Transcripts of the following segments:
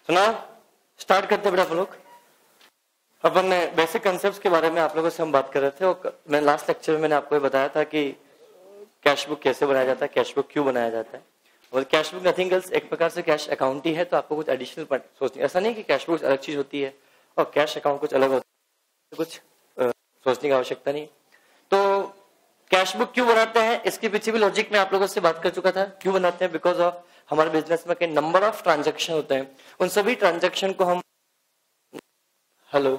सुना, स्टार्ट करते बड़ा आप लोग। अपन ने बेसिक कंसेप्ट के बारे में आप लोगों से हम बात कर रहे थे और मैं लास्ट लेक्चर में मैंने आपको बताया था कि कैश बुक कैसे बनाया जाता है, कैश बुक क्यों बनाया जाता है। और कैश बुक नथिंग एल्स, एक प्रकार से कैश अकाउंट ही है। तो आपको कुछ एडिशनल सोचनी, ऐसा नहीं कि कैश बुक अलग चीज होती है और कैश अकाउंट कुछ अलग होता है, कुछ सोचने की आवश्यकता नहीं। तो कैश बुक क्यों बनाते हैं, इसके पीछे भी लॉजिक में आप लोगों से बात कर चुका था। क्यों बनाते हैं? बिकॉज ऑफ हमारे बिजनेस में कई नंबर ऑफ ट्रांजेक्शन होते हैं, उन सभी ट्रांजेक्शन को हम hello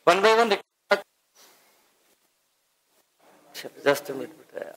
one by one just minute बताया।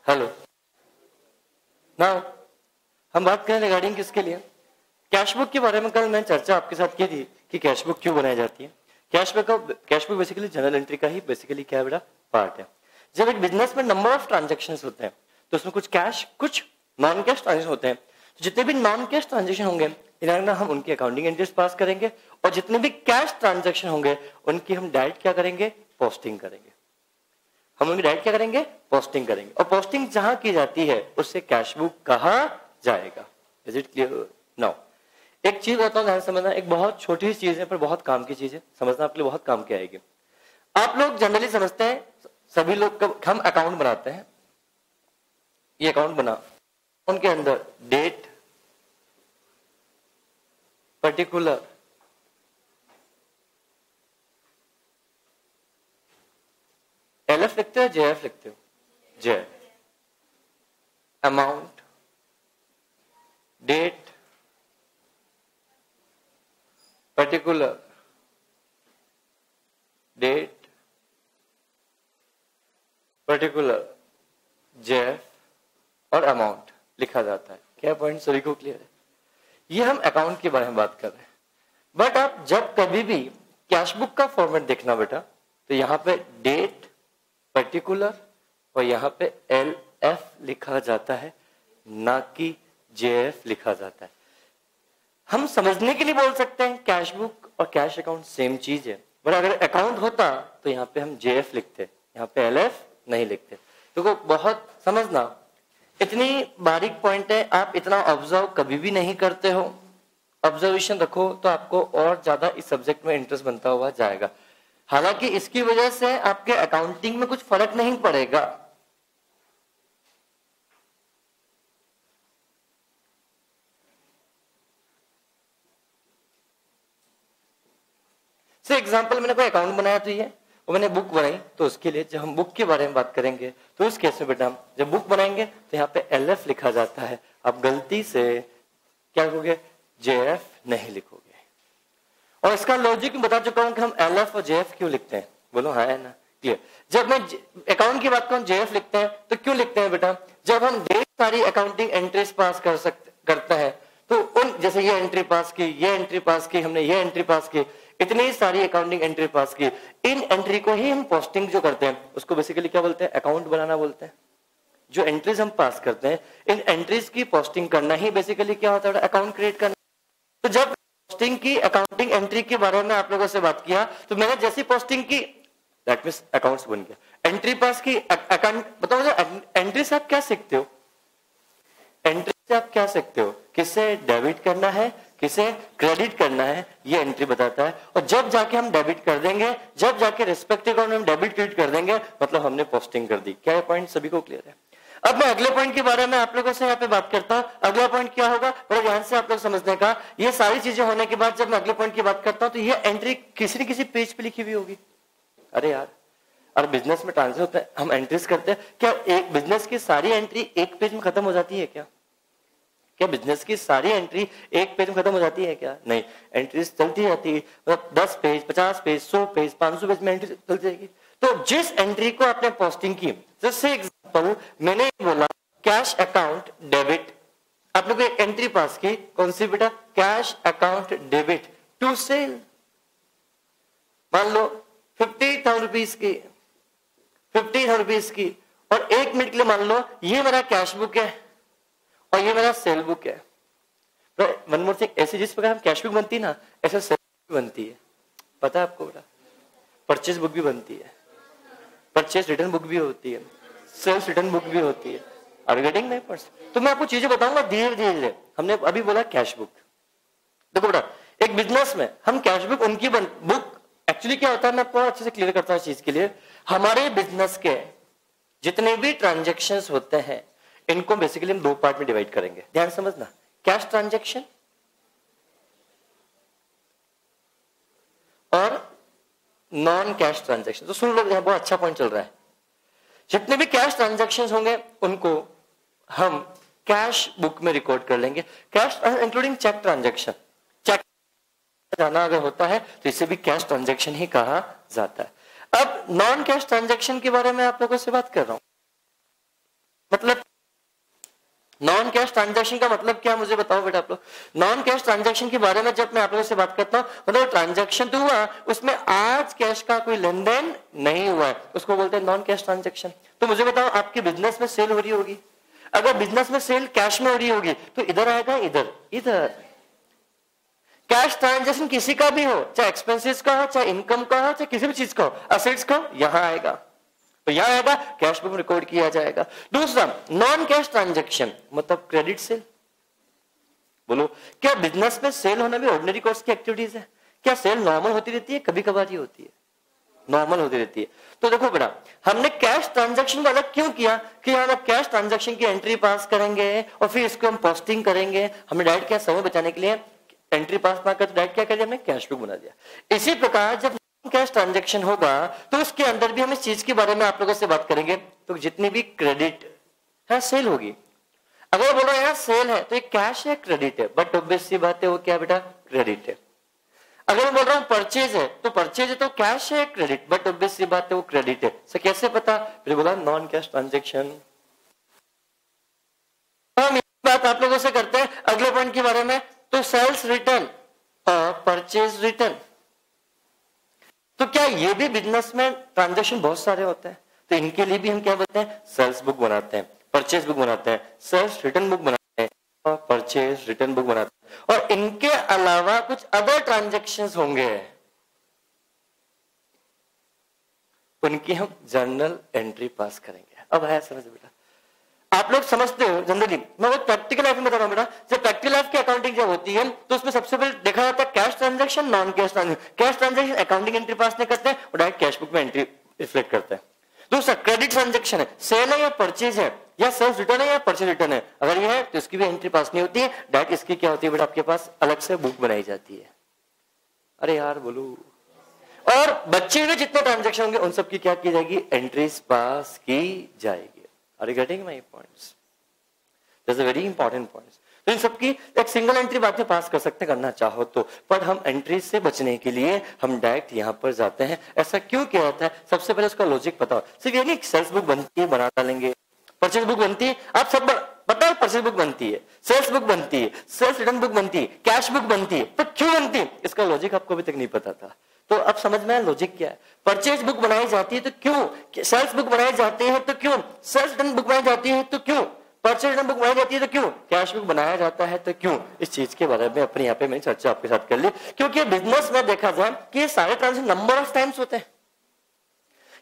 हेलो ना, हम बात करें रिगार्डिंग किसके लिए, कैश बुक के बारे में। कल मैंने चर्चा आपके साथ की थी कि कैश बुक क्यों बनाई जाती है। Cash book basically general entry का ही बेसिकली क्या है बेटा, पार्ट है। जब एक बिजनेस में नंबर ऑफ ट्रांजेक्शन होते हैं तो उसमें कुछ कैश कुछ नॉन कैश ट्रांजेक्शन होते हैं। तो जितने भी नॉन कैश ट्रांजेक्शन होंगे इन्हें हम उनकी अकाउंटिंग एंट्रीज पास करेंगे, और जितने भी कैश ट्रांजेक्शन होंगे उनकी हम डायरेक्ट क्या करेंगे, पोस्टिंग करेंगे। हम उनकी डायरेक्ट क्या करेंगे, पोस्टिंग करेंगे। और पोस्टिंग जहां की जाती है उससे कैश बुक कहा जाएगा। Is it clear now? एक चीज बताता हूं, ध्यान समझना, एक बहुत छोटी सी चीज है पर बहुत काम की चीज है, समझना आपके लिए बहुत काम की आएगी। आप लोग जनरली समझते हैं, सभी लोग कब हम अकाउंट बनाते हैं, ये अकाउंट बना, उनके अंदर डेट, पर्टिकुलर, एलएफ लिखते हो, जेएफ लिखते हो, JF, amount, date, particular, date, particular, JF और अमाउंट। लिखा जाता है। क्या पॉइंट सभी को क्लियर है? ये हम अकाउंट के बारे में बात कर रहे हैं। बट आप जब कभी भी कैश बुक का फॉर्मेट देखना बेटा, तो यहाँ पे डेट, पर्टिकुलर और यहाँ पे LF लिखा जाता है, ना कि JF लिखा जाता है। हम समझने के लिए बोल सकते हैं कैश बुक और कैश अकाउंट सेम चीज है, बट अगर अकाउंट होता तो यहाँ पे हम JF लिखते, यहाँ पे LF नहीं लिखते। तो बहुत समझना, इतनी बारीक पॉइंट है, आप इतना ऑब्जर्व कभी भी नहीं करते हो। ऑब्जर्वेशन रखो तो आपको और ज्यादा इस सब्जेक्ट में इंटरेस्ट बनता हुआ जाएगा। हालांकि इसकी वजह से आपके अकाउंटिंग में कुछ फर्क नहीं पड़ेगा। से एग्जांपल, मैंने कोई अकाउंट बनाया तो ये, और मैंने बुक बनाई, तो उसके लिए जब हम बुक के बारे में बात करेंगे तो उस केस में बेटा जब बुक बनाएंगे तो यहाँ पे LF लिखा जाता है। आप गलती से क्या लिखोगे? JF नहीं लिखोगे। और इसका लॉजिक मैं बता चुका हूं कि हम LF और JF क्यों लिखते हैं। बोलो हाँ है ना? क्लियर? जब मैं अकाउंट की बात करूं JF लिखते हैं तो क्यों लिखते हैं बेटा? जब हम ढेर सारी अकाउंटिंग एंट्रीज पास करते हैं तो उन, जैसे ये एंट्री पास की, ये एंट्री पास की, हमने ये एंट्री पास की, इतनी सारी अकाउंटिंग एंट्री पास की, इन एंट्री को ही हम पोस्टिंग जो करते हैं उसको बेसिकली क्या बोलते हैं? अकाउंट बनाना बोलते हैं। जो एंट्रीज हम पास करते हैं, इन एंट्रीज की पोस्टिंग करना ही बेसिकली क्या होता है? अकाउंट क्रिएट करना। तो जब पोस्टिंग की, अकाउंटिंग एंट्री के बारे में आप लोगों से बात किया, तो मैंने जैसी पोस्टिंग की, दैट मींस अकाउंट्स बन गया। एंट्री पास की, अकाउंट बताओ, एंट्री से आप क्या सीखते हो? एंट्री से आप क्या सीखते हो? किसे डेबिट करना है, किसे क्रेडिट करना है, ये एंट्री बताता है। और जब जाके हम डेबिट कर देंगे, जब जाके रिस्पेक्टिव अकाउंट में हम डेबिट क्रेडिट कर देंगे, मतलब हमने पोस्टिंग कर दी। क्या ये पॉइंट सभी को क्लियर है? अब मैं अगले पॉइंट के बारे में आप लोगों से यहाँ पे बात करता हूं। अगला पॉइंट क्या होगा, बड़ा ध्यान से आप लोग समझने का। ये सारी चीजें होने के बाद जब मैं अगले पॉइंट की बात करता हूं तो ये एंट्री किसी न किसी पेज पे लिखी हुई होगी। अरे यार, और बिजनेस में ट्रांसफर होता है, हम एंट्रीज करते हैं, क्या एक बिजनेस की सारी एंट्री एक पेज में खत्म हो जाती है क्या? क्या बिजनेस की सारी एंट्री एक पेज में खत्म हो जाती है क्या? नहीं, एंट्रीज चलती जाती है। मतलब 10 पेज, 50 पेज, 100 पेज, 500 पेज में एंट्री चल जाएगी। तो जिस एंट्री को आपने पोस्टिंग की, जैसे एग्जांपल मैंने बोला कैश अकाउंट डेबिट, आप लोग एक एंट्री पास की, कौन सी बेटा? Cash account debit to sale. मान लो 50,000 रुपीज की, 50,000 रुपीज की, और 1 मिनट के लिए मान लो ये मेरा कैश बुक है और ये मेरा सेल बुक है। वन मोर थिंग, ऐसे जिस प्रकार हम कैश बुक बनती है ना, ऐसे सेल बुक बनती है। पता है आपको बेटा? परचेज बुक भी बनती है, परचेज रिटर्न बुक भी होती है, सेल्स रिटर्न बुक भी होती है। Are getting my point? तो मैं आपको चीजें बताऊंगा धीरे धीरे। हमने अभी बोला कैश बुक। देखो बेटा, एक बिजनेस में हम कैश बुक उनकी बुक एक्चुअली क्या होता है, मैं आपको अच्छे से क्लियर करता हूं इस चीज के लिए। हमारे बिजनेस के जितने भी ट्रांजेक्शन्स होते हैं, इनको बेसिकली हम 2 पार्ट में डिवाइड करेंगे। ध्यान समझना, कैश ट्रांजेक्शन और नॉन कैश ट्रांजेक्शन। तो सुन लो, बहुत अच्छा पॉइंट चल रहा है। जितने भी कैश ट्रांजेक्शन्स होंगे उनको हम कैश बुक में रिकॉर्ड कर लेंगे। Cash including cheque transaction, cheque जाना अगर होता है तो इसे भी कैश ट्रांजेक्शन ही कहा जाता है। अब नॉन कैश ट्रांजेक्शन के बारे में आप लोगों से बात कर रहा हूं। मतलब नॉन कैश ट्रांजैक्शन का मतलब क्या, मुझे बताओ बेटा आप लोग। नॉन कैश ट्रांजैक्शन के बारे में जब मैं आप लोगों से बात करता हूं, मतलब ट्रांजैक्शन तो हुआ, उसमें आज कैश का कोई लेन देन नहीं हुआ है, उसको बोलते हैं नॉन कैश ट्रांजैक्शन। तो मुझे बताओ, आपके बिजनेस में सेल हो रही होगी, अगर बिजनेस में सेल कैश में हो रही होगी तो इधर आएगा, इधर इधर। कैश ट्रांजैक्शन किसी का भी हो, चाहे एक्सपेंसेस का हो, चाहे इनकम का हो, चाहे किसी भी चीज का हो, असेट्स का हो, यहां आएगा, तो यहां आएगा, कैश बुक में रिकॉर्ड किया जाएगा। दूसरा नॉन कैश ट्रांजैक्शन मतलब क्रेडिट सेल। बोलो, क्या बिजनेस में सेल होना भी ऑर्डिनरी कोर्स की एक्टिविटीज है? क्या सेल नॉर्मल होती रहती है? कभी कभार ही होती है, नॉर्मल होती रहती है। तो देखो बेटा, हमने कैश ट्रांजैक्शन को अलग क्यों किया कि हम कैश ट्रांजैक्शन की एंट्री पास करेंगे और फिर इसको हम पोस्टिंग करेंगे। हमने डायरेक्ट क्या, समय बचाने के लिए एंट्री पास ना कर, डायरेक्ट क्या कर दिया, हमने कैश बुक बना दिया। इसी प्रकार जब कैश ट्रांजैक्शन होगा तो उसके अंदर भी हम इस चीज के बारे में आप लोगों से बात करेंगे। तो जितनी भी क्रेडिट है, सेल होगी, अगर बोलो यार सेल है तो ये कैश है, क्रेडिट है, बट ऑब्वियस सी बात है वो क्या बेटा, क्रेडिट है। अगर मैं बोल रहा हूं परचेज है तो परचेज है तो कैश है, क्रेडिट, बट ऑब्वियस सी बात है वो क्रेडिट है। सो कैसे पता, फिर बोला नॉन कैश ट्रांजैक्शन। हम बात आप लोगों से करते हैं अगले पॉइंट के बारे में, तो सेल्स रिटर्न और परचेज रिटर्न। तो क्या ये भी बिजनेस में ट्रांजेक्शन बहुत सारे होते हैं, तो इनके लिए भी हम क्या बोलते हैं, सेल्स बुक बनाते हैं, परचेज बुक बनाते हैं, सेल्स रिटर्न बुक बनाते हैं और परचेज रिटर्न बुक बनाते हैं। और इनके अलावा कुछ अदर ट्रांजेक्शन्स होंगे, उनकी हम जर्नल एंट्री पास करेंगे। अब है समझ बेटा, आप लोग समझते हो जनरली, मैं वो प्रैक्टिकल लाइफ में बता रहा हूं बेटा। जब प्रैक्टिकल लाइफ की अकाउंटिंग जब होती है तो उसमें सबसे पहले देखा जाता है cash transaction, non cash transaction. Cash transaction accounting entry पास नहीं करते हैं, वो डायरेक्ट कैश बुक में एंट्री रिफ्लेक्ट करते हैं। दूसरा क्रेडिट ट्रांजैक्शन है, सेल है या परचेज है, या सेल्स रिटर्न है या परचेज रिटर्न है, अगर ये है तो इसकी भी एंट्री पास नहीं होती है, डायरेक्ट इसकी क्या होती है बेटा, आपके पास अलग से बुक बनाई जाती है। अरे यार बोलो। और बच्चे में जितने ट्रांजैक्शन होंगे उन सब की क्या की जाएगी, एंट्रीज पास की जाएगी। Are you getting my points? That's a very important point. तो इन सबकी एक सिंगल एंट्री बातें पास कर सकते करना चाहो तो, पर हम एंट्री से बचने के लिए हम डायरेक्ट यहां पर जाते हैं। ऐसा क्यों किया जाता है, सबसे पहले उसका लॉजिक पता हो। सिर्फ ये नहीं सेल्स बुक बनती है बना डालेंगे, परचेज बुक बनती है, आप सब पता है, परचेज बुक बनती है, सेल्स बुक बनती है, सेल्स रिटर्न बुक बनती है, कैश बुक बनती है, तो क्यों बनती है इसका लॉजिक आपको अभी तक नहीं पता था। तो अब समझ में आया लॉजिक क्या है। परचेज बुक बनाई जाती है तो क्यों, सेल्स बुक बनाई जाती है तो क्यों, सेल्स रिटर्न बुक बनाई जाती है तो क्यों, परचेज रिटर्न बुक बनाई जाती है तो क्यों, कैश बुक बनाया जाता है तो क्यों। इस चीज के बारे में अपने यहाँ पे मैंने चर्चा आपके साथ कर ली, क्योंकि बिजनेस में देखा जाए कि ये सारे ट्रांजेक्शन नंबर ऑफ टाइम्स होते हैं।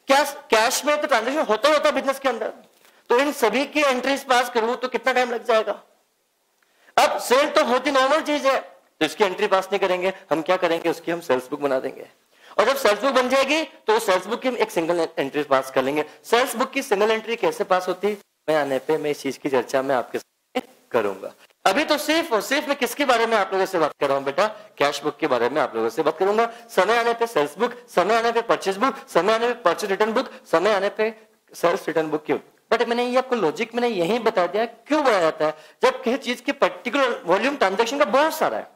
क्या कैश में तो ट्रांजेक्शन होता है बिजनेस के अंदर, तो इन सभी की एंट्रीज पास करूं तो कितना टाइम लग जाएगा। अब सेल तो होती नॉर्मल चीज है, तो इसकी एंट्री पास नहीं करेंगे, हम क्या करेंगे, उसकी हम सेल्स बुक बना देंगे। और जब सेल्स बुक बन जाएगी तो सेल्स बुक की हम एक सिंगल एंट्री पास कर लेंगे। सेल्स बुक की सिंगल एंट्री कैसे पास होती है, मैं आने पे मैं इस चीज की चर्चा में आपके साथ करूंगा। अभी तो सिर्फ और सिर्फ मैं किसके बारे में आप लोगों से बात कर रहा हूं बेटा, कैश बुक के बारे में आप लोगों से बात करूंगा। समय आने पे सेल्स बुक, समय आने पे परचेज बुक, समय आने पे परचेज रिटर्न बुक, समय आने पे सेल्स रिटर्न बुक। क्यों, बट मैंने ये आपको लॉजिक मैंने यही बता दिया क्यों बनाया जाता है। जब किसी चीज की पर्टिकुलर वॉल्यूम ट्रांजेक्शन का बहुत सारा है,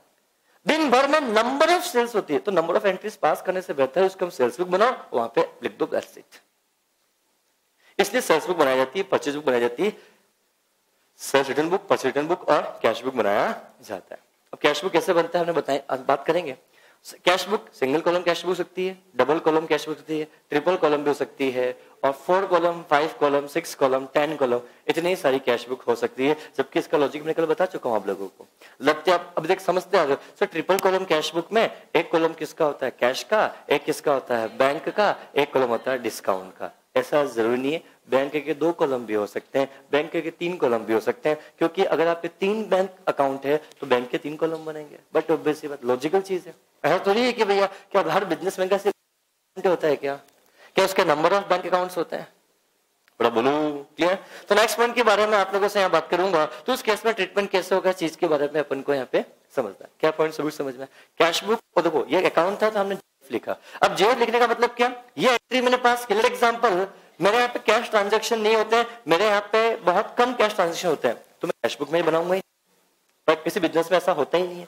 दिन भर में नंबर ऑफ सेल्स होती है, तो नंबर ऑफ एंट्रीज पास करने से बेहतर है उसको हम सेल्स बुक बनाओ, वहां पे लिख दो, दैट्स इट। इसलिए सेल्स बुक बनाई जाती है, परचेज बुक बनाई जाती है, sales return book, purchase return book और कैश बुक बनाया जाता है। अब कैश बुक कैसे बनता है हमने बताया, बात करेंगे। Cash book single column cash book हो सकती है, डबल कॉलम कैश बुक सकती है, ट्रिपल कॉलम भी हो सकती है, और 4 कॉलम, 5 कॉलम, 6 कॉलम, 10 कॉलम, इतनी सारी कैश बुक हो सकती है। जबकि इसका लॉजिक मैं कल बता चुका हूं आप लोगों को, लगते आप अब देख समझते आ गए। सो ट्रिपल कॉलम कैश बुक में एक कॉलम किसका होता है, कैश का, एक किसका होता है, बैंक का, एक कॉलम होता है डिस्काउंट का। ऐसा जरूरी नहीं है, बैंक के 2 कॉलम भी हो सकते हैं, बैंक के 3 कॉलम भी हो सकते हैं, क्योंकि अगर आपके 3 बैंक अकाउंट है तो बैंक के 3 कॉलम बनेंगे। बट ऑब्वियसली बात लॉजिकल चीज है, ऐसा थोड़ी है कि भैया क्या हर बिजनेस बैंक का सिर्फ होता है, क्या उसके नंबर ऑफ बैंक अकाउंट्स होते हैं, बड़ा बोलो क्लियर। तो नेक्स्ट पॉइंट के बारे में आप लोगों से यहाँ बात करूंगा, तो उस केस में ट्रीटमेंट कैसे होगा चीज के बारे में अपन को यहाँ पे समझना है। क्या पॉइंट सभी समझ में, कैश बुक और देखो ये अकाउंट था तो हमने लिखा। अब जेड लिखने का मतलब क्या, ये एंट्री मैंने पास किया। एग्जांपल मेरे यहाँ पे कैश ट्रांजैक्शन नहीं होते हैं, मेरे यहाँ पे बहुत कम कैश ट्रांजैक्शन होते हैं, तो मैं कैश बुक में ही बनाऊंगा ही, बट किसी बिजनेस में ऐसा होता ही नहीं है।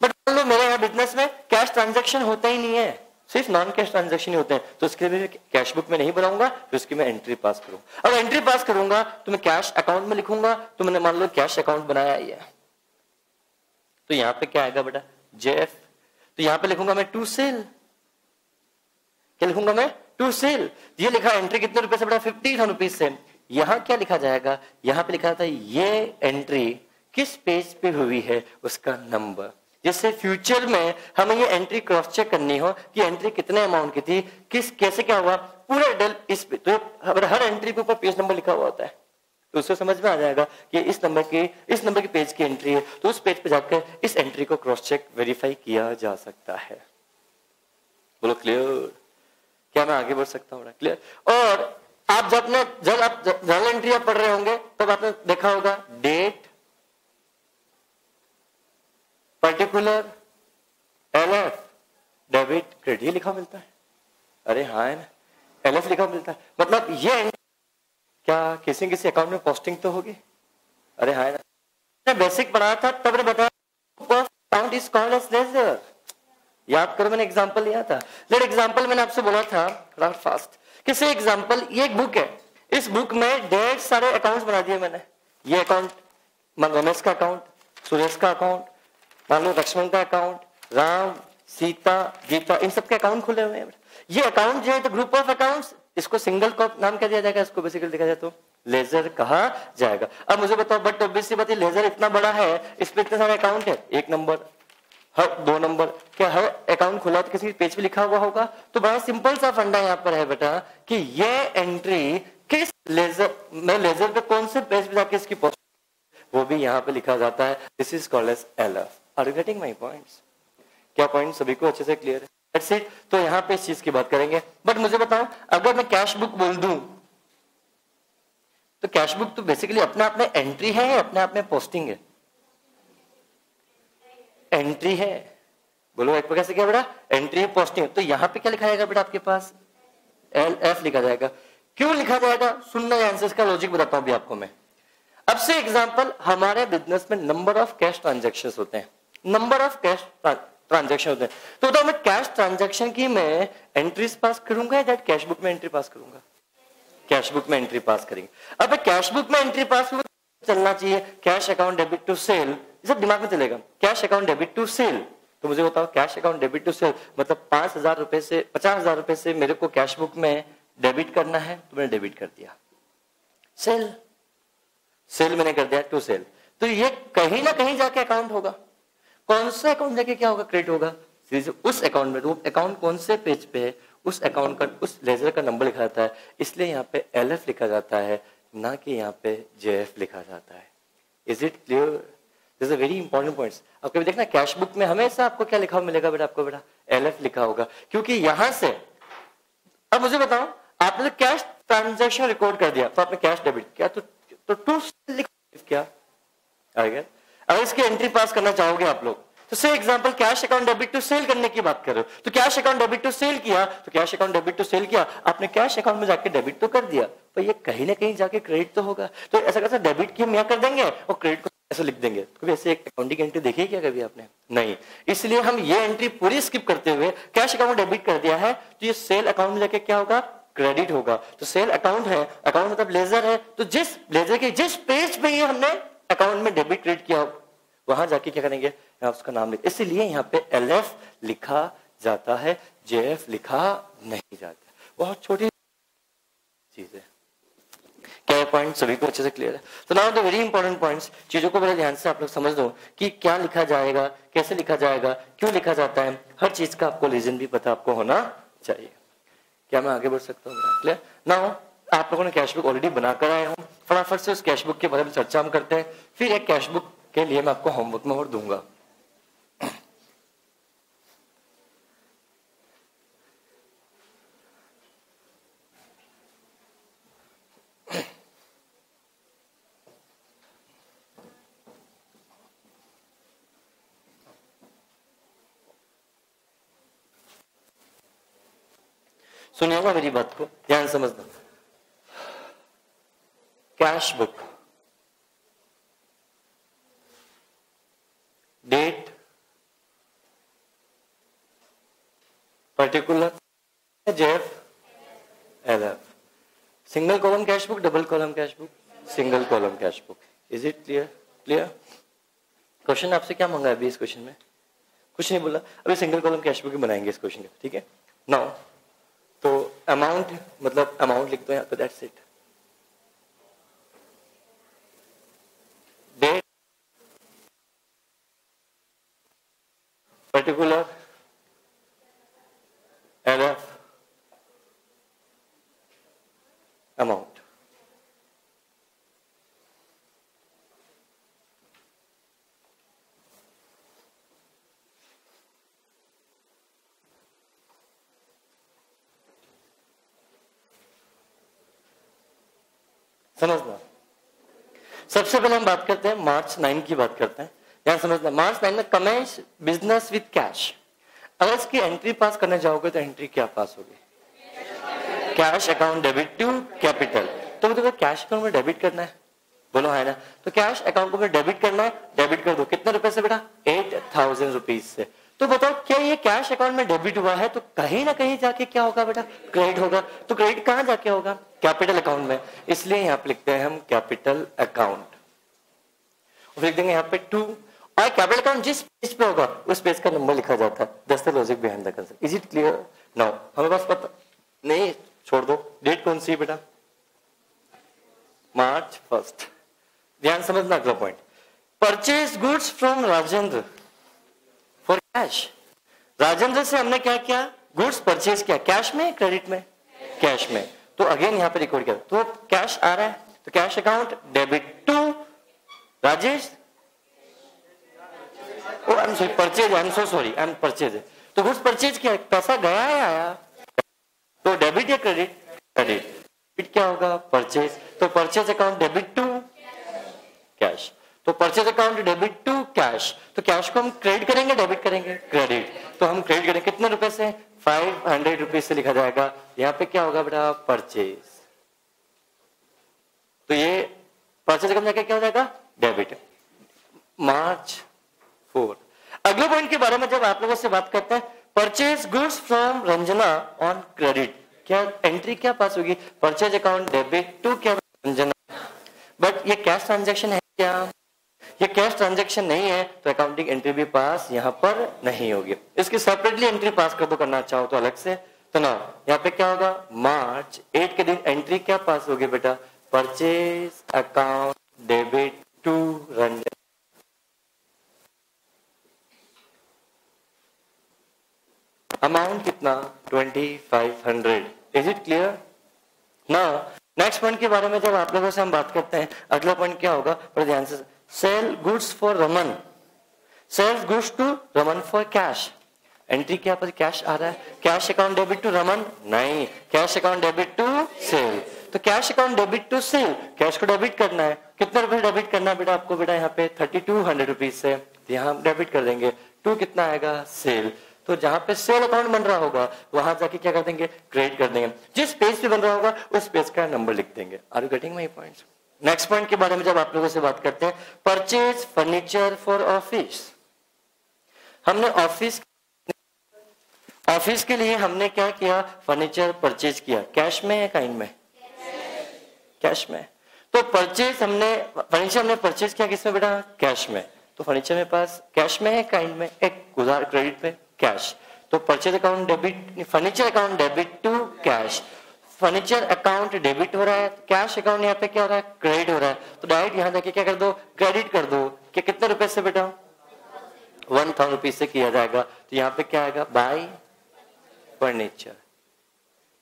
बट मान लो मेरे यहाँ बिजनेस में कैश ट्रांजैक्शन होता ही नहीं है, सिर्फ नॉन कैश ट्रांजैक्शन ही होते हैं, तो इसके लिए कैश बुक में नहीं बनाऊंगा, तो इसकी मैं एंट्री पास करूंगा। अब एंट्री पास करूंगा तो मैं कैश अकाउंट में लिखूंगा, तो मैंने मान लो कैश अकाउंट बनाया ही है, तो यहाँ पे क्या आएगा बेटा, जेएफ। तो यहाँ पे लिखूंगा मैं टू सेल, क्या लिखूंगा मैं, टू सेल। ये लिखा एंट्री कितने रुपए से बेटा, 50,000 रुपीज से। यहाँ क्या लिखा जाएगा, यहाँ पे लिखा था ये एंट्री किस पेज पे हुई है उसका नंबर, जिससे फ्यूचर में हमें ये एंट्री क्रॉस चेक करनी हो कि एंट्री कितने अमाउंट की थी, किस कैसे क्या हुआ, पूरे डिटेल इस पे। तो हर एंट्री के ऊपर पेज नंबर लिखा हुआ होता है, तो उससे समझ में आ जाएगा कि इस नंबर के पेज की एंट्री है, तो उस पेज पे जाकर इस एंट्री को क्रॉस चेक वेरीफाई किया जा सकता है। बोलो क्लियर, क्या मैं आगे बढ़ सकता हूँ, क्लियर। और आप जब आप जर्नल एंट्री आप पढ़ रहे होंगे तब आपने देखा होगा date, particular, LF, debit, credit, ये लिखा मिलता है। अरे हाँ है ना, एलएफ लिखा मिलता है, मतलब ये क्या किसी अकाउंट में पोस्टिंग तो होगी। अरे हाँ है ना, बेसिक पढ़ाया था तब ने बताया account is called as ledger. याद करो मैंने एग्जांपल लिया था, लेट एग्जांपल मैंने आपसे बोला था फास्ट किसी एग्जांपल, ये एक बुक है, इस बुक में ढेर सारे अकाउंट्स बना दिए मैंने। ये अकाउंट मान रमेश का अकाउंट, सुरेश का अकाउंट, मान लो लक्ष्मण का अकाउंट, राम, सीता, गीता, इन सब के अकाउंट खुले हुए हैं। ये अकाउंट जो है तो ग्रुप ऑफ अकाउंट्स, इसको सिंगल कॉप नाम क्या दिया जाएगा, इसको बेसिकली देखा जाए तो लेजर कहा जाएगा। अब मुझे बताओ, बट ऑब्वियसली बात है, लेजर इतना बड़ा है, इस पे इतने सारे अकाउंट है, 1 नंबर, हर 2 नंबर, क्या हर अकाउंट खुला तो किसी पेज पे लिखा हुआ होगा? तो बड़ा सिंपल सा फंडा यहाँ पर है बेटा कि ये एंट्री किस लेजर में, लेजर पे कौन से पेज पे जाके इसकी पोस्ट, वो भी यहाँ पे लिखा जाता है। This is called as LF. Are you getting my points? क्या पॉइंट सभी को अच्छे से क्लियर है? That's it. तो यहाँ पे इस चीज की बात करेंगे। बट मुझे बताओ, अगर मैं कैश बुक बोल दूं तो कैश बुक तो बेसिकली अपने आप में एंट्री है या अपने आप में पोस्टिंग है? एंट्री है। बोलो एक कैसे क्या बेटा? एंट्री है, पोस्टिंग। तो यहाँ पे क्या लिखा जाएगा बेटा आपके पास? LF लिखा जाएगा। क्यों लिखा जाएगा? सुनना है आंसर का लॉजिक बताता हूं अभी आपको मैं। अब से एग्जांपल, हमारे बिजनेस में नंबर ऑफ कैश ट्रांजैक्शन होते हैं, नंबर ऑफ कैश ट्रांजैक्शन होते हैं। तो बताओ, मैं कैश ट्रांजैक्शन की मैं एंट्रीज पास करूंगा या कैश बुक में एंट्री पास करूंगा? कैश बुक में एंट्री पास करेंगे। अब कैश बुक में एंट्री पास चलना चाहिए cash account debit to sale, ये सब दिमाग में चलेगा। Cash account debit to sale, तो मुझे बताओ cash account debit to sale मतलब 5,000 रुपए से 50,000 रुपए से मेरे को कैश बुक में डेबिट करना है, तो मैंने डेबिट कर दिया। सेल, सेल मैंने कर दिया टू सेल, तो ये कहीं ना कहीं जाके अकाउंट होगा। कौन सा अकाउंट जाके क्या होगा? क्रेडिट होगा उस अकाउंट में। तो अकाउंट कौन से पेज पे है, उस अकाउंट का, उस लेजर का नंबर लिखा जाता है, इसलिए यहाँ पे LF लिखा जाता है, ना कि यहाँ पे JF लिखा जाता है। Is it clear? This is very important points. अब कभी देखना कैश बुक में हमेशा आपको क्या लिखा मिलेगा बेटा? आपको बेटा LF लिखा होगा, क्योंकि यहां से, अब मुझे बताओ, आपने कैश ट्रांजैक्शन रिकॉर्ड कर दिया तो आपने कैश डेबिट किया, तो टू लिख क्या आएगा? अगर इसकी एंट्री पास करना चाहोगे आप लोग, तो से example cash account debit to sale करने की बात कर रहे हो, तो cash account debit to sale किया, तो cash account debit to sale किया, आपने कैश अकाउंट में जाके डेबिट तो कर दिया, पर ये कहीं ना कहीं जाके क्रेडिट तो होगा। तो ऐसा कैसा डेबिट की हम यहाँ कर देंगे और क्रेडिट को ऐसे लिख देंगे? कभी ऐसे एक अकाउंटिंग एंट्री देखी है क्या कभी आपने? नहीं। इसलिए हम ये एंट्री पूरी स्किप करते हुए कैश अकाउंट डेबिट कर दिया है, तो ये सेल अकाउंट में जाके क्या होगा? क्रेडिट होगा। तो सेल अकाउंट है, अकाउंट मतलब लेजर है, तो जिस लेजर के जिस पेज पे ये हमने अकाउंट में डेबिट क्रेडिट किया, वहां जाके क्या करेंगे? उसका नाम लिख, इसलिए यहाँ पे LF लिखा जाता है, JF लिखा नहीं जाता। बहुत छोटी चीज है। क्या पॉइंट सभी को अच्छे से क्लियर है? तो now the very important points, चीजों को बड़े ध्यान से आप लोग समझ दो कि क्या लिखा जाएगा, कैसे लिखा जाएगा, क्यों लिखा जाता है, हर चीज का आपको रीजन भी पता आपको होना चाहिए। क्या मैं आगे बढ़ सकता हूँ? क्लियर? नाउ आप लोगों ने कैश बुक ऑलरेडी बनाकर आए हो, फटाफट से उस कैश बुक के बारे में चर्चा हम करते हैं। फिर एक कैश बुक के लिए मैं आपको होमवर्क में और दूंगा। सुनिएगा मेरी बात को, ध्यान समझना। Cash book, date, particular, JF, LF। Single column cash book, double column cash book, single column cash book. Is it clear? Clear? Question आपसे क्या मांगा है अभी इस क्वेश्चन में? कुछ नहीं बोला। अभी सिंगल कॉलम कैश बुक बनाएंगे इस क्वेश्चन का, ठीक है? नाउ तो अमाउंट, मतलब अमाउंट लिख दो यहाँ पे, that's it. Date, particular, LF, amount. समझना। सबसे पहले हम बात करते हैं मार्च 9 की बात करते हैं। यहां समझना, मार्च 9 में कमेंस बिजनेस विद कैश। अगर इसकी एंट्री पास करने जाओगे तो एंट्री क्या पास होगी? Cash account debit to capital. तो मतलब कैश अकाउंट में डेबिट करना है, बोलो है ना? तो कैश अकाउंट को डेबिट करना है, डेबिट कर दो। कितने रुपए से बेटा? 8,000 रुपीज से। तो बताओ क्या ये कैश अकाउंट में डेबिट हुआ है, तो कहीं ना कहीं जाके क्या होगा बेटा? क्रेडिट होगा। तो क्रेडिट कहां जाके होगा? कैपिटल अकाउंट में। इसलिए यहां पे लिखते हैं हम कैपिटल अकाउंट। लिख देंगे यहाँ पे 2 और कैपिटल अकाउंट जिस पेज पे होगा उस पेज का नंबर लिखा जाता है। That's the logic behind the concept. Is it clear now? हमें बस पता नहीं, छोड़ दो। डेट कौन सी है बेटा? March 1st। ध्यान समझना अगला point, purchase goods from Rajendra for cash. Rajendra से हमने क्या किया? गुड्स परचेज किया। कैश में क्रेडिट में? कैश में। तो अगेन यहाँ पे रिकॉर्ड किया, तो कैश आ रहा है तो cash account debit to Rajesh. Purchase, I am so sorry, I am purchase. तो गुड्स परचेज किया, पैसा गया है आया, तो डेबिट या क्रेडिट? क्रेडिट। क्या होगा? परचेज। तो purchase account debit to cash. तो purchase account debit to cash. तो कैश को हम क्रेडिट करेंगे डेबिट करेंगे? क्रेडिट। तो हम क्रेडिट करेंगे कितने रुपए से? 500 रुपीज से लिखा जाएगा। यहाँ पे क्या होगा बेटा? परचेज। तो ये परचेज अकाउंट जाके क्या हो जाएगा? डेबिट। March 4। अगले पॉइंट के बारे में जब आप लोगों से बात करते हैं, purchase goods from Ranjana on credit, क्या एंट्री क्या पास होगी? परचेज अकाउंट डेबिट टू क्या? रंजना। बट ये कैश ट्रांजैक्शन है क्या? ये कैश ट्रांजैक्शन नहीं है, तो अकाउंटिंग एंट्री भी पास यहाँ पर नहीं होगी। इसकी सेपरेटली एंट्री पास कर दो, करना चाहो तो अलग से। तो ना यहाँ पे क्या होगा? March 8 के दिन एंट्री क्या पास होगी बेटा? Purchase account debit to Ranjana. Amount कितना? 2500। Is it clear? Now next point के बारे में जब आप लोगों से हम बात करते हैं, अगला पॉइंट क्या होगा? पर ध्यान से, sell goods for Raman, sales goods to Raman for cash. Entry क्या पर? कैश आ रहा है। Cash account debit to Raman? नहीं, cash account debit to sale. तो cash account debit to sale, cash को डेबिट करना है। कितने रुपए डेबिट करना है बेटा आपको? बेटा यहाँ पे 3200 रुपीज से, यहाँ हम डेबिट कर देंगे। टू कितना आएगा? सेल। तो जहां पे सेल अकाउंट बन रहा होगा वहां जाके क्या कर देंगे? क्रेडिट कर देंगे। जिस पेज पे बन रहा होगा उस पेज का नंबर लिख देंगे। Are you getting my points? Next point के बारे में जब आप लोगों से बात करते हैं, परचेज फर्नीचर फॉर ऑफिस। हमने ऑफिस के लिए हमने क्या किया? फर्नीचर परचेज किया। कैश में या काइंड में? कैश में। तो परचेज हमने, फर्नीचर हमने परचेज किया किसमें बेटा? कैश में। तो फर्नीचर में पास कैश में है काइंड में? एक उधार क्रेडिट पे कैश। तो purchase account debit, furniture account debit to cash. Furniture account debit हो रहा है, कैश अकाउंट यहाँ पे क्या हो रहा है? क्रेडिट हो रहा है। तो डायरेक्ट यहाँ जाके क्या कर दो? क्रेडिट कर दो। कि कितने रुपए से बेटा? 1000 रुपीज से किया जाएगा। तो यहाँ पे क्या आएगा? Bye furniture.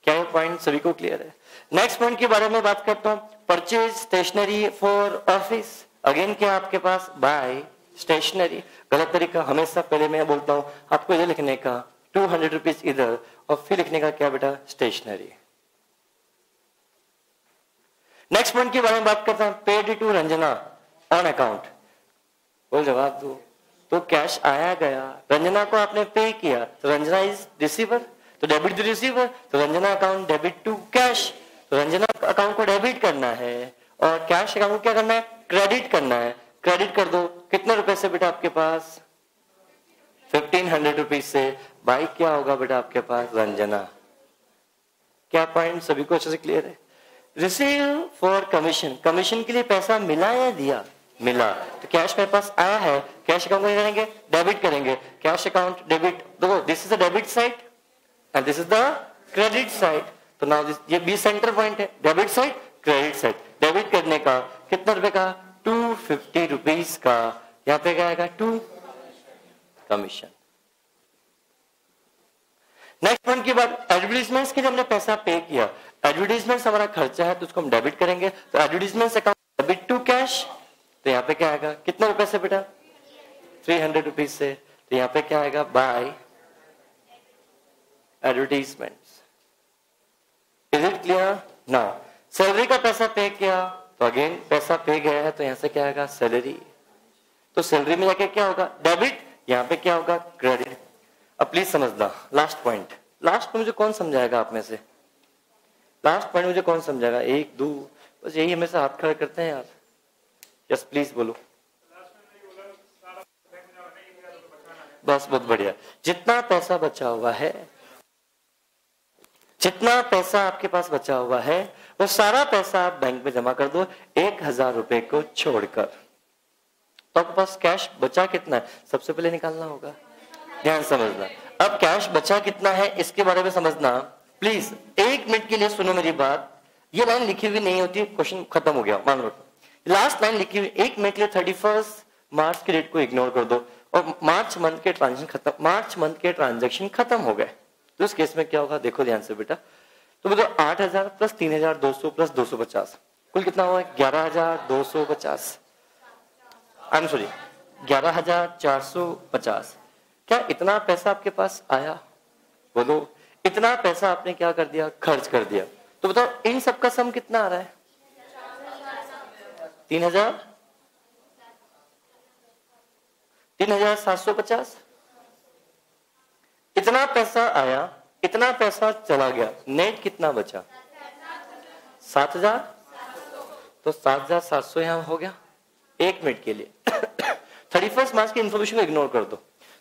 क्या ये पॉइंट सभी को क्लियर है? नेक्स्ट पॉइंट के बारे में बात करता हूँ, purchase stationery for office. Again क्या आपके पास? Bye stationery. गलत तरीका, हमेशा पहले मैं बोलता हूं आपको इधर लिखने का 200 रुपीज इधर, और फिर लिखने का क्या बेटा? स्टेशनरी। नेक्स्ट पॉइंट के बारे में बात करता हूं, paid to Ranjana on account. बोल जवाब दो। तो कैश आया गया, रंजना को आपने पे किया, तो रंजना इज रिसीवर, तो डेबिट टू रिसीवर। तो Ranjana account debit to cash. तो रंजना अकाउंट को डेबिट करना है और कैश अकाउंट को क्या करना है? क्रेडिट करना है। क्रेडिट कर दो। कितने रुपए से बेटा आपके पास? 1500 रुपीज से। बाई क्या होगा बेटा आपके पास? रंजना। क्या पॉइंट सभी को अच्छे से क्लियर है? रिसीव फॉर कमीशन, कमीशन के लिए पैसा मिला या दिया? मिला। तो कैश मेरे पास आया है, कैश अकाउंट में करेंगे? डेबिट करेंगे। Cash account debit. देखो this is the debit side and this is the credit side. तो नाउ ये बी सेंटर पॉइंट है, debit side credit side. Debit करने का कितना रुपए का? 250 रुपीज का। यहाँ पे क्या आएगा? 2 कमीशन। नेक्स्ट पॉइंट के बाद एडवर्टीजमेंट्स के लिए हमने पैसा पे किया। एडवर्टीजमेंट्स हमारा खर्चा है तो उसको हम डेबिट करेंगे। तो advertisements account debit to cash. तो यहाँ पे क्या आएगा? कितने रुपए से बेटा? 300 रुपीज से। तो यहाँ पे क्या आएगा? By advertisements. Is it clear? Now salary का पैसा पे किया, तो अगेन पैसा पे गया है, तो यहां से क्या आएगा? सैलरी। तो सैलरी में जाके क्या होगा? डेबिट। यहाँ पे क्या होगा? क्रेडिट। अब प्लीज समझना लास्ट पॉइंट। लास्ट में मुझे कौन समझाएगा आप में से? लास्ट पॉइंट मुझे कौन समझाएगा? 1 2 बस यही हमेशा हाथ खड़े करते हैं यार। यस प्लीज बोलो। बस बहुत बढ़िया। जितना पैसा बचा हुआ है, जितना पैसा आपके पास बचा हुआ है, वो सारा पैसा आप बैंक में जमा कर दो 1000 रुपए को छोड़कर। तो आपके पास कैश बचा कितना है सबसे पहले निकालना होगा, ध्यान समझना। अब कैश बचा कितना है इसके बारे में समझना। प्लीज 1 मिनट के लिए सुनो मेरी बात, ये लाइन लिखी हुई नहीं होती, क्वेश्चन खत्म हो गया मान लो, लास्ट लाइन लिखी हुई 1 मिनट के लिए 31 मार्च के डेट को इग्नोर कर दो और मार्च मंथ के ट्रांजेक्शन खत्म हो गए। तो इस केस में क्या होगा देखो ध्यान से बेटा, तो बोलो 8,000 प्लस 3,200 प्लस 250 कुल कितना हुआ 11,250, आई एम सॉरी 11,450। क्या इतना पैसा आपके पास आया? बोलो इतना पैसा आपने क्या कर दिया, खर्च कर दिया। तो बताओ इन सब का सम कितना आ रहा है? 3,750। इतना पैसा आया, इतना पैसा चला गया, नेट कितना बचा? 7,000। तो 7,700 यहां हो गया 1 मिनट के लिए। 31 मार्च की इंफॉर्मेशन को इग्नोर कर दो।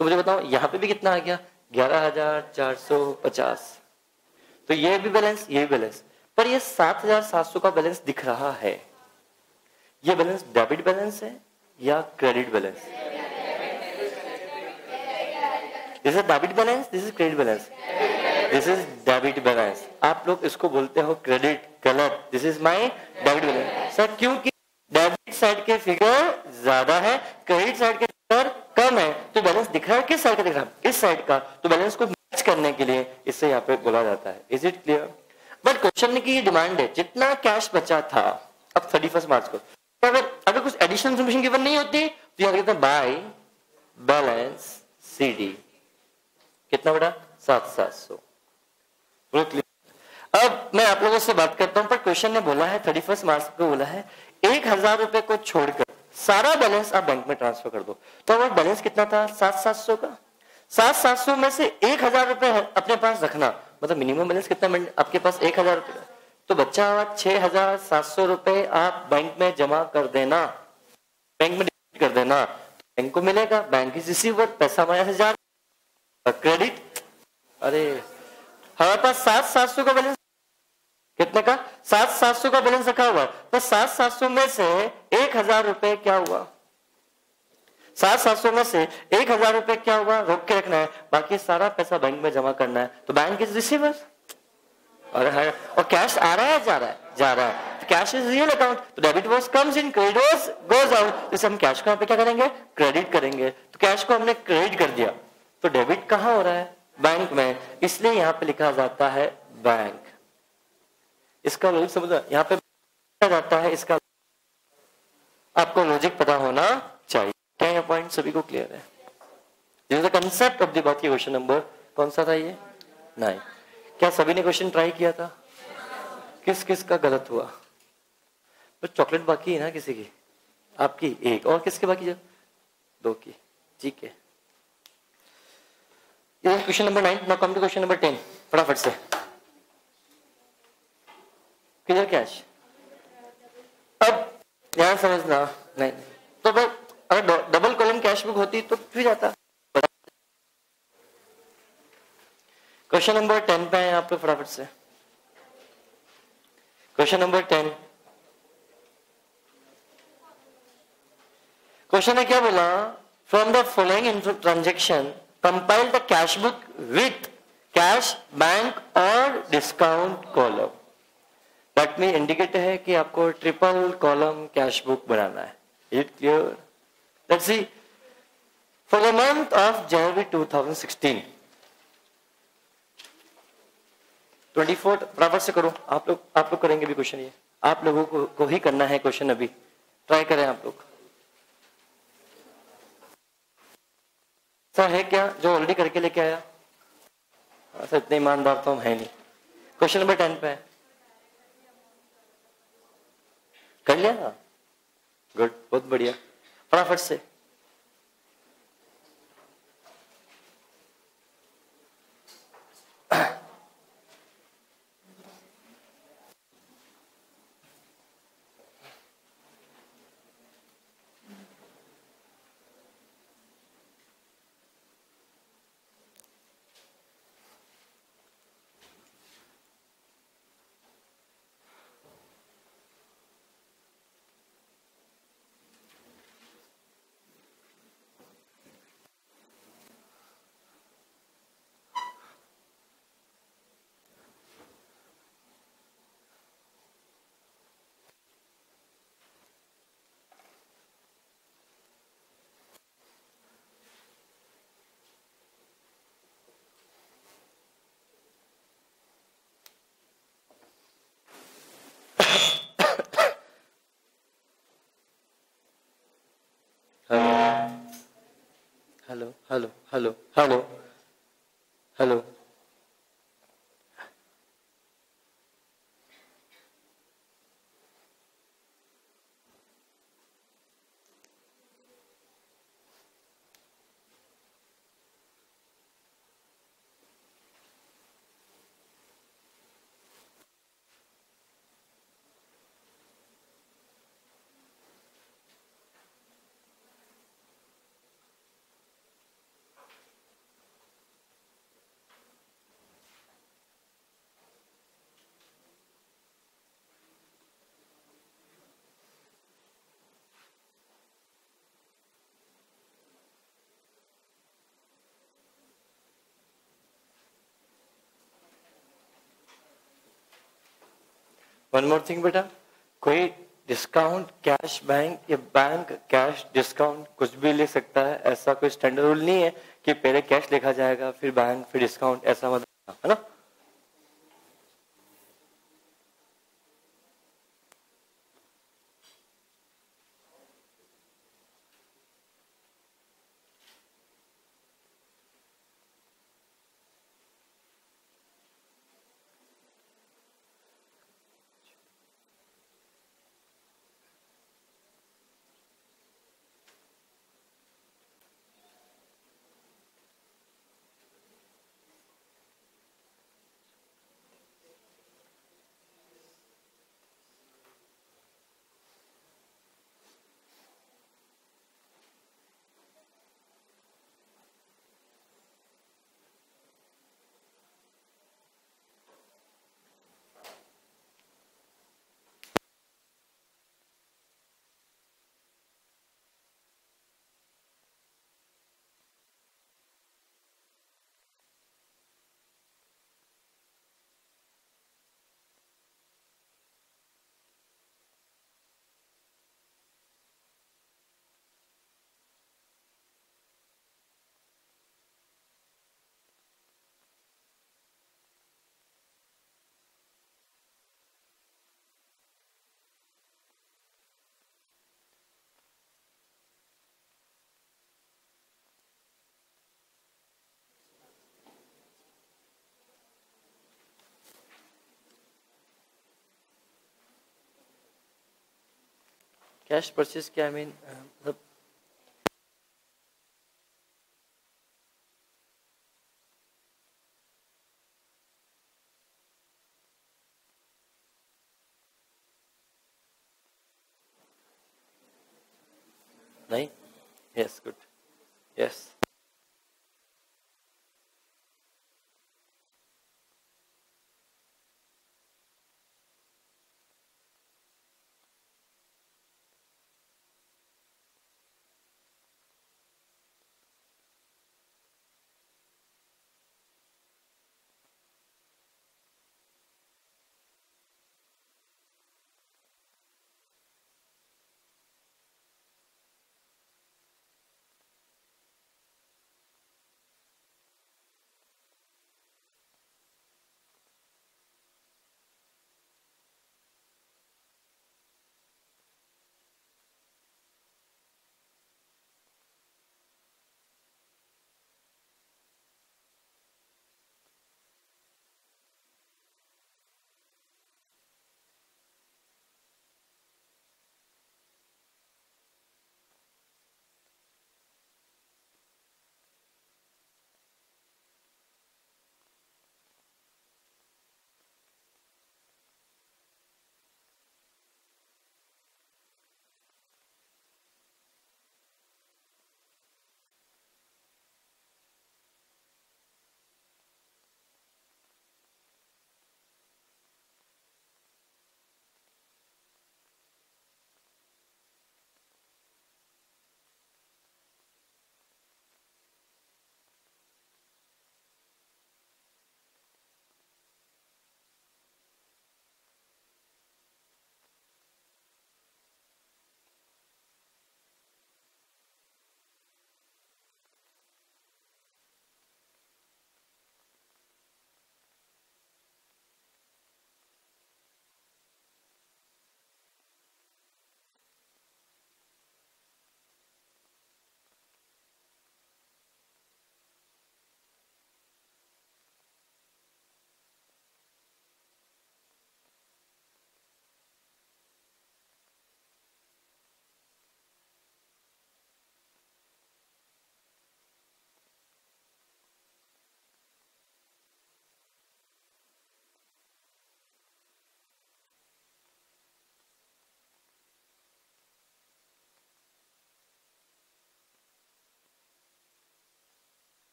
तो मुझे बताओ यहां पे भी कितना आ गया 11,450। तो ये भी बैलेंस, ये भी बैलेंस, पर ये 7,700 का बैलेंस दिख रहा है, ये बैलेंस डेबिट बैलेंस है या credit balance? This is debit balance, this is credit balance, this is debit balance. आप लोग इसको बोलते हो क्रेडिट, गलत। This is my debit balance. Sir क्योंकि डेबिट साइड के फिगर ज्यादा है, क्रेडिट साइड के फिगर कम है, तो बैलेंस दिख रहा है किस साइड का दिख रहा है? इस साइड का। तो बैलेंस को मैच करने के लिए इससे यहाँ पे बोला जाता है। Is it clear? But question की डिमांड है जितना कैश बचा था अब 31 मार्च को, तो अगर कुछ एडिशनल इन्फॉर्मेशन गिवन नहीं होती तो यहाँ कहते हैं बाय बैलेंस CD कितना बड़ा 7,700। अब मैं आप लोगों से बात करता हूं, पर क्वेश्चन ने बोला है 31 मार्च को बोला है 1,000 रुपए को छोड़कर सारा बैलेंस आप बैंक में ट्रांसफर कर दो। तो अब बैलेंस कितना था 7,700 का, 7,700 में से 1,000 रुपए अपने पास रखना, मतलब मिनिमम बैलेंस कितना आपके पास 1,000 रुपए। तो बच्चा 6,700 रुपए आप बैंक में जमा कर देना, बैंक में डिपॉजिट कर देना, बैंक को मिलेगा, बैंक इज रिसीवर, पैसा हमारे से जा रहा, क्रेडिट। अरे हमारे पास 7,700 का बैलेंस, कितने का 7,700 का बैलेंस रखा हुआ है, तो 7,700 में से 1,000 रुपए क्या हुआ, 7,700 में से 1,000 रुपए क्या हुआ, रोक के रखना है, बाकी सारा पैसा बैंक में जमा करना है। तो बैंक इज रिसीवर और कैश आ रहा है जा रहा है, जा रहा है, तो कैश इज रियल अकाउंट। तो debit was comes in, credit was goes out. जैसे हम कैश को यहाँ पे क्या करेंगे, क्रेडिट करेंगे। तो कैश को हमने क्रेडिट कर दिया, तो डेबिट कहाँ हो रहा है, बैंक में, इसलिए यहाँ पे लिखा जाता है बैंक। इसका लॉजिक समझा, यहाँ पे लिखा जाता है, इसका आपको लॉजिक पता होना चाहिए। क्या यह पॉइंट सभी को क्लियर है? This is the concept of the बात की क्वेश्चन नंबर कौन सा था ये 9। क्या सभी ने क्वेश्चन ट्राई किया था? किस किस का गलत हुआ? तो चॉकलेट बाकी है ना किसी की, आपकी एक, और किसके बाकी है? 2 की, ठीक है। ये question number 9। Now come to question number 10, फटाफट से। Clear cash? अब ध्यान समझना, नहीं तो अगर डबल कॉलम कैश बुक होती तो फिर जाता। क्वेश्चन नंबर 10 पे आए आप लोग फटाफट से। क्वेश्चन नंबर 10, क्वेश्चन ने क्या बोला, from the following transaction compile the cash book with cash, bank और discount column. That mean indicate है कि आपको ट्रिपल कॉलम कैश बुक बनाना है। It clear? Let's see for the month of January 2016 24, बराबर से करो आप लोग करेंगे भी क्वेश्चन, ये आप लोगों को ही करना है क्वेश्चन, अभी ट्राई करें आप लोग। ऐसा है क्या जो ऑलरेडी करके लेके आया? ऐसा इतने ईमानदार तो हम है नहीं। क्वेश्चन नंबर 10 पे है, कर लिया ना? गुड, बहुत बढ़िया, फटाफट से। Hello hello hello hello. One more thing बेटा, कोई डिस्काउंट कैश बैंक या बैंक कैश डिस्काउंट कुछ भी ले सकता है, ऐसा कोई स्टैंडर्ड रूल नहीं है कि पहले कैश लिखा जाएगा फिर बैंक फिर डिस्काउंट, ऐसा मत है ना। कैश परचेज क्या, आई मीन मतलब नहीं। Yes good. यस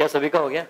क्या सभी का हो गया?